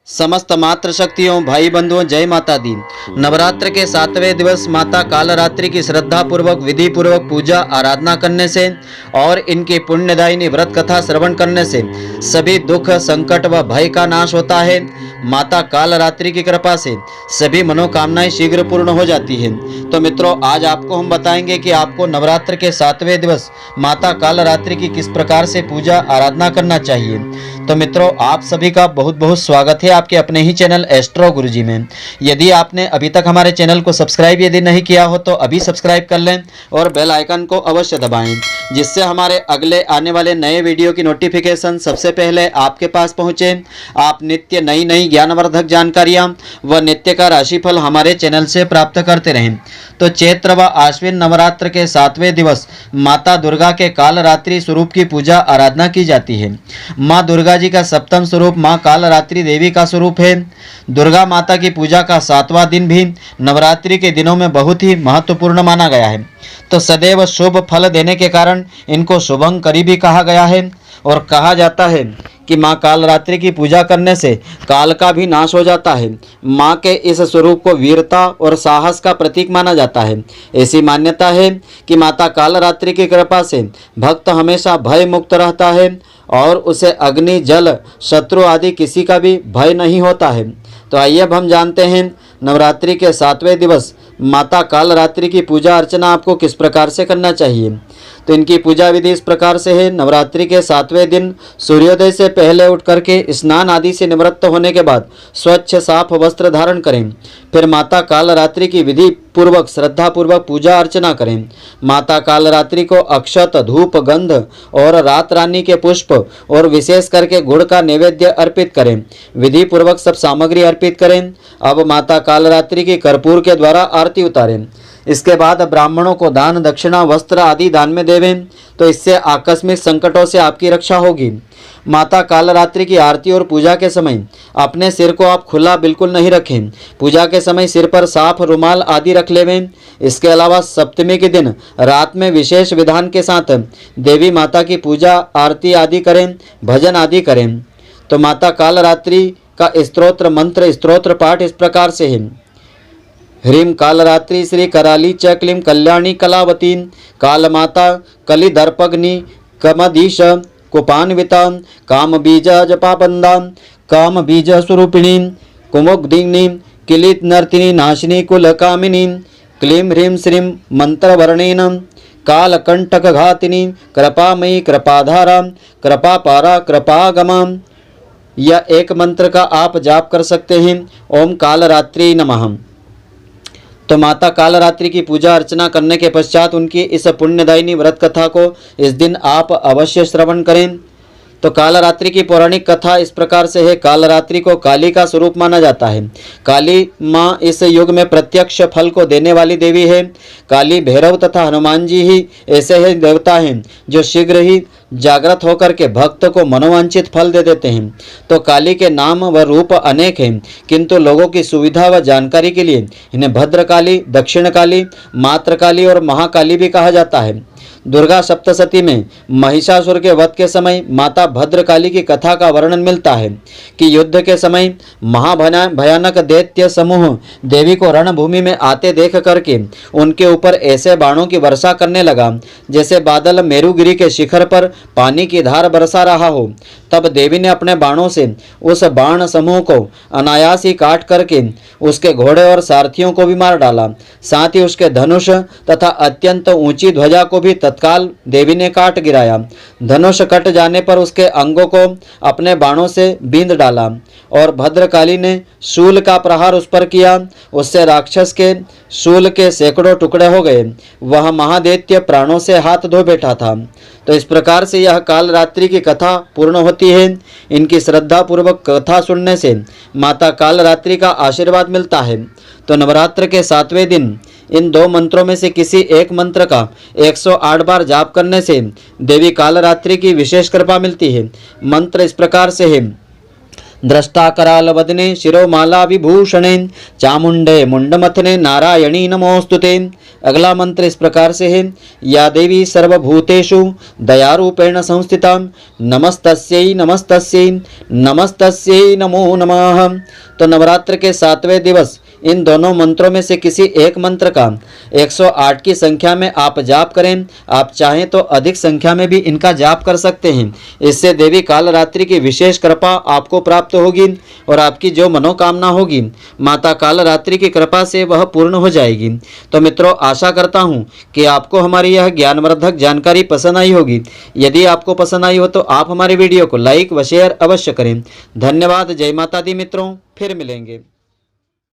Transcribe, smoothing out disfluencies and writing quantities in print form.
समस्त मातृशक्तियों भाई बंधुओं जय माता दी। नवरात्र के 7वें दिवस माता कालरात्रि की श्रद्धा पूर्वक विधि पूर्वक पूजा आराधना करने से और इनकी पुण्यदायिनी व्रत कथा श्रवण करने से सभी दुख संकट व भय का नाश होता है। माता कालरात्रि की कृपा से सभी मनोकामनाएं शीघ्र पूर्ण हो जाती हैं। तो मित्रों, आज आपको हम बताएंगे कि आपको नवरात्र के 7वें दिवस माता कालरात्रि की किस प्रकार से पूजा आराधना करना चाहिए। तो मित्रों, आप सभी का बहुत बहुत स्वागत है आपके अपने ही चैनल एस्ट्रो गुरुजी में। यदि आपने अभी तक हमारे चैनल को सब्सक्राइब यदि नहीं किया हो तो अभी सब्सक्राइब कर लें और बेल आइकन को अवश्य दबाएं, जिससे हमारे अगले आने वाले नए वीडियो की नोटिफिकेशन सबसे पहले आपके पास पहुंचे। आप नित्य नई नई ज्ञानवर्धक जानकारियां व नित्य का राशिफल हमारे चैनल से प्राप्त करते रहें। तो चैत्र व आश्विन नवरात्र के 7वें दिवस माता दुर्गा के कालरात्रि स्वरूप की पूजा आराधना की जाती है। माँ दुर्गा जी का सप्तम स्वरूप माँ कालरात्रि देवी का स्वरूप है। दुर्गा माता की पूजा का 7वां दिन भी नवरात्रि के दिनों में बहुत ही महत्वपूर्ण माना गया है। तो सदैव शुभ फल देने के कारण इनको शुभंकरी भी कहा गया है और कहा जाता है कि माँ कालरात्रि की पूजा करने से काल का भी नाश हो जाता है। माँ के इस स्वरूप को वीरता और साहस का प्रतीक माना जाता है। ऐसी मान्यता है कि माता कालरात्रि की कृपा से भक्त हमेशा भय मुक्त रहता है और उसे अग्नि जल शत्रु आदि किसी का भी भय नहीं होता है। तो आइए अब हम जानते हैं नवरात्रि के 7वें दिवस माता कालरात्रि की पूजा अर्चना आपको किस प्रकार से करना चाहिए। तो इनकी पूजा विधि इस प्रकार से है। नवरात्रि के 7वें दिन सूर्योदय से पहले उठ करके स्नान आदि से निवृत्त होने के बाद स्वच्छ साफ वस्त्र धारण करें। फिर माता कालरात्रि की विधि पूर्वक श्रद्धा पूर्वक पूजा अर्चना करें। माता कालरात्रि को अक्षत धूप गंध और रात रानी के पुष्प और विशेष करके गुड़ का नैवेद्य अर्पित करें। विधि पूर्वक सब सामग्री अर्पित करें। अब माता कालरात्रि की कर्पूर के द्वारा आरती उतारें। इसके बाद ब्राह्मणों को दान दक्षिणा वस्त्र आदि दान में देवें, तो इससे आकस्मिक संकटों से आपकी रक्षा होगी। माता कालरात्रि की आरती और पूजा के समय अपने सिर को आप खुला बिल्कुल नहीं रखें। पूजा के समय सिर पर साफ रुमाल आदि रख लेवें। इसके अलावा सप्तमी के दिन रात में विशेष विधान के साथ देवी माता की पूजा आरती आदि करें, भजन आदि करें। तो माता कालरात्रि का स्तोत्र मंत्र स्तोत्र पाठ इस प्रकार से है। ह्रीं कालरात्रि श्री कराली च क्लीं कल्याणी कलावती कालमाता कलिदर्पग्नि कमदीश कुपान्विता काम बीज जपापंदा काम बीज स्वरूपिणी कुमुग्धिनी किलित नर्तिनी नाशिनी कुल कामिनी क्लीं ह्रीं श्रीं मंत्रवर्णेन कालकंटक घातिनी कृपामयी कृपाधारा कृपापारा कृपागमा। यह एक मंत्र का आप जाप कर सकते हैं। ओम कालरात्रि नमः। तो माता कालरात्रि की पूजा अर्चना करने के पश्चात उनकी इस पुण्यदायिनी व्रत कथा को इस दिन आप अवश्य श्रवण करें। तो कालरात्रि की पौराणिक कथा इस प्रकार से है। कालरात्रि को काली का स्वरूप माना जाता है। काली माँ इस युग में प्रत्यक्ष फल को देने वाली देवी है। काली भैरव तथा हनुमान जी ही ऐसे ही देवता हैं जो शीघ्र ही जागृत होकर के भक्त को मनोवांछित फल दे देते हैं। तो काली के नाम व रूप अनेक हैं, किंतु लोगों की सुविधा व जानकारी के लिए इन्हें भद्रकाली, दक्षिण काली, मात्रकाली और महाकाली भी कहा जाता है। दुर्गा सप्तशती में महिषासुर के वध के समय माता भद्रकाली की कथा का वर्णन मिलता है कि युद्ध के समय भयानक दैत्य समूह देवी को रणभूमि में आते देख करके उनके ऊपर ऐसे बाणों की वर्षा करने लगा जैसे बादल मेरुगिरी के शिखर पर पानी की धार बरसा रहा हो। तब देवी ने अपने बाणों से उस बाण समूह को अनायास ही काट करके उसके घोड़े और सारथियों को भी मार डाला। साथ ही उसके धनुष तथा अत्यंत ऊंची ध्वजा को भी तत्काल देवी ने काट गिराया। धनुष कट जाने पर उसके अंगों को अपने बाणों से बींध डाला और भद्रकाली ने शूल का प्रहार उस पर किया। उससे राक्षस के शूल के सैकड़ों टुकड़े हो गए। वह महादैत्य प्राणों से हाथ धो बैठा था। तो इस प्रकार से यह कालरात्रि की कथा पूर्ण होती है। इनकी श्रद्धा पूर्वक कथा सुनने से माता कालरात्रि का आशीर्वाद मिलता है। तो नवरात्र के 7वें दिन इन दो मंत्रों में से किसी एक मंत्र का 108 बार जाप करने से देवी कालरात्रि की विशेष कृपा मिलती है। मंत्र इस प्रकार से है। दृष्टा कराल वदने शिरोमाला विभूषणे चामुंडे मुंडमथने नारायणी नमोस्तुते। अगला मंत्र इस प्रकार से है, या देवी सर्वभूतेषु दयारूपेण संस्थिता नमस्तस्यै नमस्तस्यै नमस्तस्यै नमो नमः। तो नवरात्र के 7वें दिवस इन दोनों मंत्रों में से किसी एक मंत्र का 108 की संख्या में आप जाप करें। आप चाहें तो अधिक संख्या में भी इनका जाप कर सकते हैं। इससे देवी कालरात्रि की विशेष कृपा आपको प्राप्त होगी और आपकी जो मनोकामना होगी माता कालरात्रि की कृपा से वह पूर्ण हो जाएगी। तो मित्रों, आशा करता हूँ कि आपको हमारी यह ज्ञानवर्धक जानकारी पसंद आई होगी। यदि आपको पसंद आई हो तो आप हमारे वीडियो को लाइक व शेयर अवश्य करें। धन्यवाद। जय माता दी मित्रों, फिर मिलेंगे।